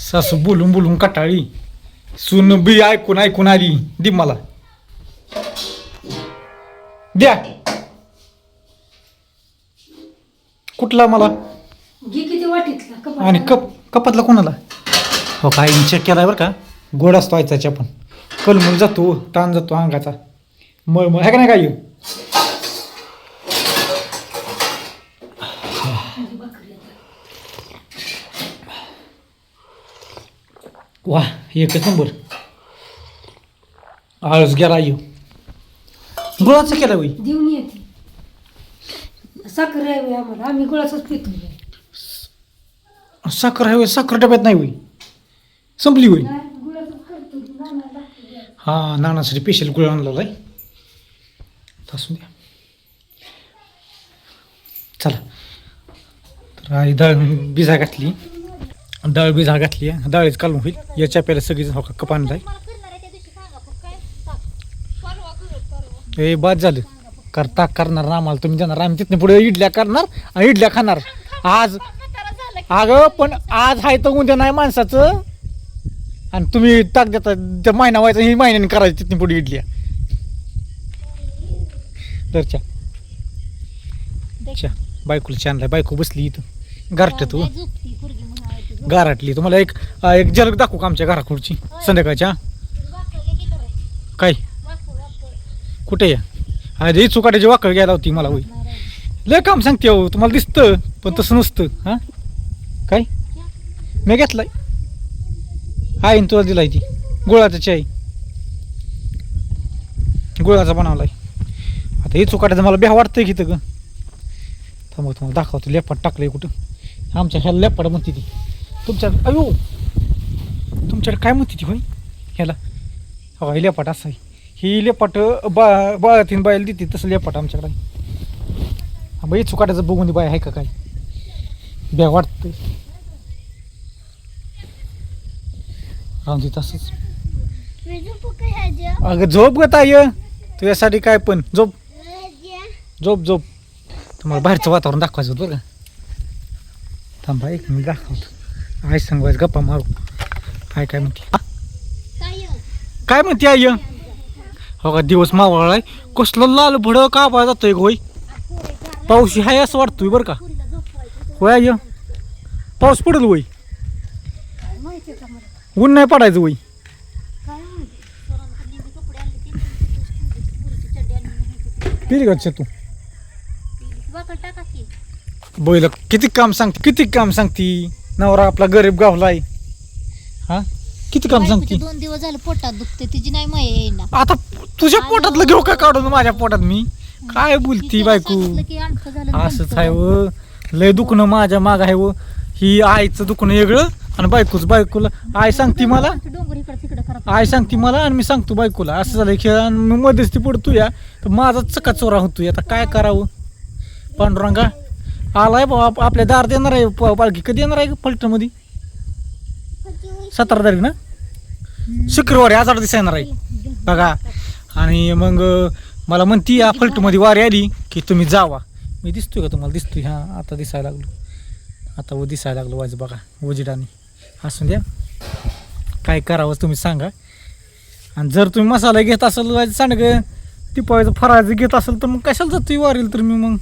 सासू बोलून बोलून कटाळी, सून बी ऐकून ऐकून आली. दे मला, द्या. कुठला मला? घे किती वाटीतला आणि कपातला कोणाला? हो काय चेक केलाय बरं का, गोड असतो आयचा पण. कलमूल जातो, ताण जातो अंगाचा, मळमळ आहे का नाही काय? वा, एकच नंबर. आळस गेला येऊ. गुळाचं केला बाई. देऊन येते. साखर आहे आम्हाला, आम्ही गुळाचाच पितो. साखर आहे, साखर डब्यात नाही होई, संपली होई. हा, नानासाठी स्पेशल गुळ आणलेला आहे. असू द्या. चला, तर आई डाळ भिजा घातली, डाळ भिजा घातली. डाळीच कालून होईल. याच्या प्याला सगळी हो का कप आणलाय. ए बाद झालं. करता करणार ना आम्हाला, तुम्ही जाणार, आम्ही तिथनं पुढे इडल्या करणार आणि इडल्या खाणार. आज अगं पण आज आहे तर उद्या नाही माणसाचं. आणि तुम्ही टाक देता त्या महिना व्हायचा, ही महिन्याने करायची तिथून पुढे इडल्या. तरच्या बायकोला छानलाय. बायको बसली इथं गारठ्यात, गाराटली. तुम्हाला एक एक झलक दाखवू का आमच्या घराकडची संध्याकाळच्या? काय कुठे या? अरे चुकाट्याची वाकळ घ्यायला होती मला. होई लय काम सांगते हो, तुम्हाला दिसतं पण तसं नसतं. हां काय मी घेतलाय, आईन तुला दिलाय ती गुळाचा चाय, गुळाचा बनवलाय. आता हे चुकाट्याचं मला ब्या वाटतंय की तर ग. थांबव दाखवतो. लेपाट टाकलंय कुठं आमच्या ह्याला. लेपाट म्हणते ती तुमच्या. अयो, तुमच्याकडे काय म्हणते ती होय ह्याला? हो हे लेपाट असं आहे. ही लेपाट बाळातीन बायला देते तसं लेपाट आमच्याकडे. हा बाई चुकाट्याचं बघून बाय आहे का काय? ब्या वाटतंय. राहून तसंच. अगं झोप ग ताई, तुझ्यासाठी काय पण. झोप झोप झोप. तुम्हाला बाहेरचं वातावरण दाखवायचं होतं बरं का. थांबा एक मिनिट दाखवतो. आई सांगवायचं गप्पा मारू. काय म्हणते? काय म्हणते आई? हो का, दिवस मावळलाय. कसलं लाल भडक का आवाज जातोय होय? पाऊस हाय असं वाटतोय बरं का. होय आई, पाऊस पडेल होय? ऊन नाही पडायचं होय? पिली का तू? बैल किती काम सांगते, किती काम सांगती. नवरा आपला गरीब गावलाय. हा किती काम सांगते. 2 दिवस झाले पोटात दुखते, तिची नाही माय येईना. आता तुझ्या पोटातलं घेऊ का काढून माझ्या पोटात? मी काय बोलती बायको? असंच आहे व, लय दुखणं माझ्या माग आहे व. ही आईचं दुखणं वेगळं आणि बायकोला. आई सांगते मला, आई सांगते मला आणि मी सांगतो बायकोला. असं झालं खेळ आणि मी मध्यस्थी पडतो या, तर माझा चका चोरा होतोय. आता काय करावं? पांडुरंगा आलाय बाबा आपल्या दार. देणार आहे पालखी. कधी येणार आहे फलटणमध्ये? 17 तारीख ना, शुक्रवारी. आज 8 दिवस येणार आहे बघा. आणि मग मला म्हणती या फलटणमध्ये वारी आली की तुम्ही जावा. मी दिसतोय का तुम्हाला? दिसतोय. हां आता दिसायला लागलो. आता दिसायला लागलो वाज बघा वजिडाने. असून द्या, काय करावं तुम्ही सांगा. आणि जर तुम्ही मसाला घेत असाल वाज सांडगं टिपायचं फरायचं घेत असेल तर मग कशाला जातोय वारील? तर मी मग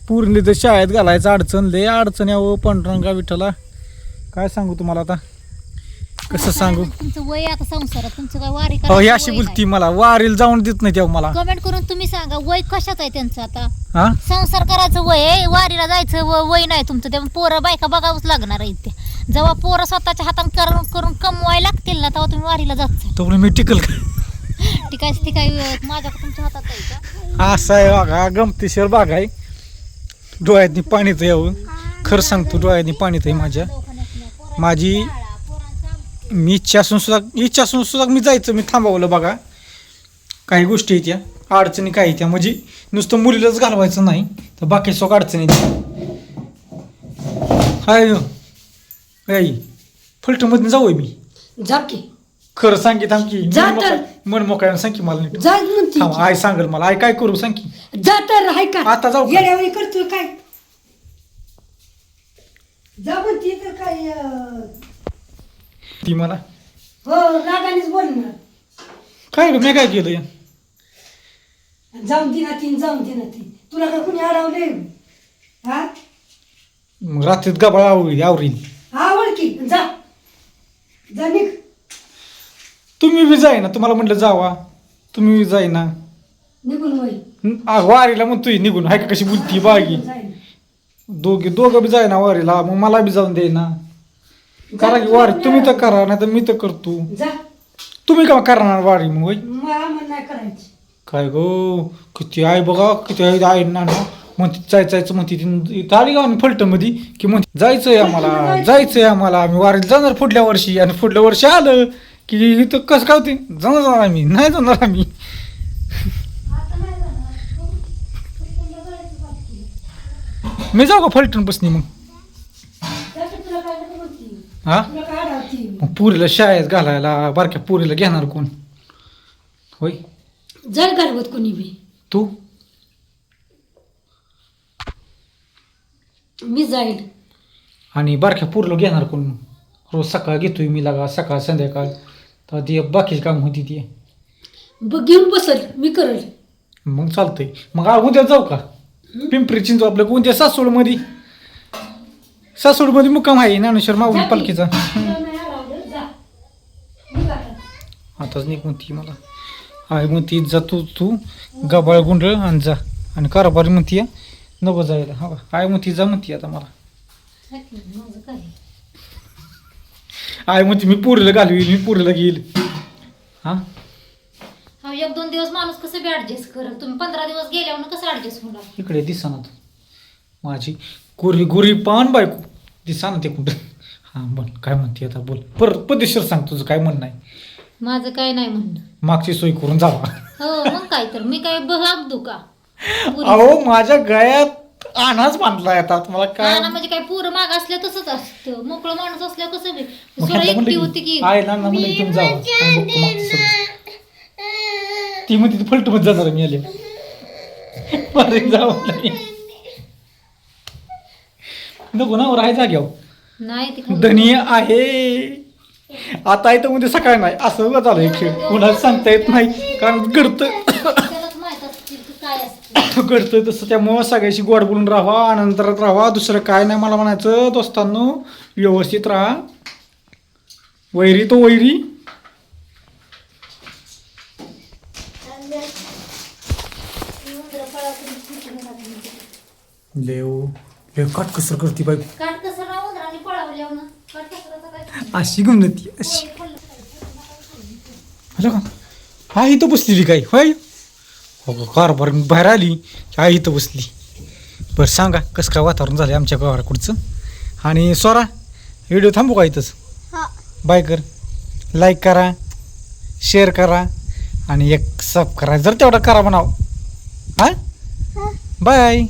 पूर्ण तर शाळेत घालायचं अडचण, लय अडचण यावं. पांडुरंगा विठ्ठला काय सांगू तुम्हाला आता, कसं सांगू? तुमचं वय आता संसारात, तुमचं काय वारी हो ही अशी बोलती मला. वारीला जाऊन देत नाही तेव्हा मला. कमेंट करून तुम्ही सांगा वय कशात आहे त्यांचं. आता हा संसार करायचं वय आहे, वारीला जायचं वय नाही तुमचं. तेव्हा पोरं बायका बघावंच लागणार आहे. ते जेव्हा पोरं स्वतःच्या हाताने करून कमवायला लागतील ना, तेव्हा तुम्ही वारीला जायचं. तो मी टिकल का? ती काय माझ्या तुमच्या हातात आहे का? असं आहे बघा, गमतीशीर बाग आहे. डोळ्यातनी पाणीच यावं. खरं सांगतो डोळ्यातनी पाणीच आहे माझ्या. माझी मी इच्छा असून सुद्धा मी जायचं. मी थांबवलं बघा. काही गोष्टी आहेत त्या अडचणी, काही त्या म्हणजे नुसतं मुलीलाच घालवायचं नाही तर बाकी सगळं अडचणी हाय. आई फलटणमधून जाऊ मी. जा की. खरं सांगित आमची जा तर. मन मोकळ्यानं सांग की मला नीट. जा म्हणते. थांब, आई सांगेल मला. आई काय करू सांग की. जा तर. आहे का आता जाऊ का? येड्यावानी करतोय काय? जा म्हणते तर काय ती मला हो रागानेच बोलणार. काय मी काय केलं जाऊन दे ना तीन जाऊन दे ना ती तुला का कुणी अडवले हा मग रात्रीत गबाळ आवरील आवड की जा जा निघ. तुम्ही बी जाय ना तुम्हाला म्हटलं जावा तुम्ही बी जाय ना निघून वय वारीला म्हणतोय निघून हाय का कशी बुलती बागी जाय. दोघं बी जाय ना वारीला मग मला बी जाऊन दे ना करा की वारी तुम्ही तर करा नाही तर मी तर करतो जा तुम्ही का करणार वारी मग होय मला म्हण नाही करायची. काय गो किती आहे बघा किती आहे ना म्हणते जायचं म्हणते ती आली का फलटणमध्ये की म्हणते जायचंय आम्हाला आम्ही वारीला जाणार पुढल्या वर्षी आणि पुढल्या वर्षी आलं की इथं कसं काय होते जाणार आम्ही नाही जाणार आम्ही मी जाऊ का फलटण बसनी मग तुला काय नको बोलती. हा तुला काय अडवती. मग पुरीला शाळेत घालायला बारक्या पुरीला घेणार कोण होय जळ घालवत कोणी बी तू मी जाईल. आणि बारक्या पुरीला घेणार कोण मग? रोज सकाळ घेतोय मी लागा सकाळ संध्याकाळ तर ती बाकीची काम होती ती घेऊन बसल मी करल. मग चालतंय मग उद्या जाऊ का पिंपरी चिंचवड आपलं उद्या सासवडमध्ये मुक्काम आहे ज्ञानेश्वर माऊली पालखीचा तुला नाही अडवलं, जा. निघ आता. आताच निघ म्हणती मला आहे म्हणती जा तू गबाळ गुंडळ आणि जा आणि कारभारी म्हणती नको जायला हा आहे म्हणती जा म्हणती आता मला माझं काय आहे म्हणते मी पुरीला घालवी मी पुरीला घेईल हा हा 1-2 दिवस माणूस कसं बी ऍडजस्ट करल. तुम्ही 15 दिवस गेल्यावर कसं ऍडजस्ट होणार. इकडे दिसाना माझी गोरी पान बायको दिसाना ते कुठं हां बोल काय म्हणते आता बोल पद्धतशीर सांग तुझं काय म्हणणं आहे. माझं काय नाही म्हणणं. मागची सोय करून जावा हो मग काय तर मी काय बघू का अहो माझ्या गळ्यात आणाच बांधलाय आता मला काय ना म्हणजे काय पुरं माग असल्या तसंच असतं. मोकळं माणूस असल्या कसं बी मग सोळा ह्यांना एकटी म्हणलं होती की आहे ना म्हणलं की तुम्ही जावा आणि बघतो मागची सोय. ती म्हणते ती फलटूमध्ये जाणार मी आले जावं नाही नको ना राहाय जाग्यावर नाही ती खरं. धनी आहे आता इथं म्हणजे सकाळ नाही असं झालं एक खेळ कोणाला सांगता येत नाही कारण घडतं त्यालाच माहित असते की काय असतं. घडतं तसं त्यामुळं सगळ्याशी गोड बोलून राहा आनंदात राहा दुसरं काय नाही मला म्हणायचं दोस्तांनो व्यवस्थित राहा वैरी तो वैरी लेव काटकसर करते बाई काट कसं राहून आणि पळावल्यावर काट कसराचा काय अशी गमती अशी हॅलो का हा इथं बसलेली काय होय हो कारभार बाहेर आली हा इथं बसली बरं सांगा कसं काय वातावरण झालं आमच्या गावाकडचं आणि सोरा व्हिडिओ थांबू का इथंच बाय कर लाईक करा शेअर करा आणि एक सब करा जर तेवढा करा म्हणाव हां बाय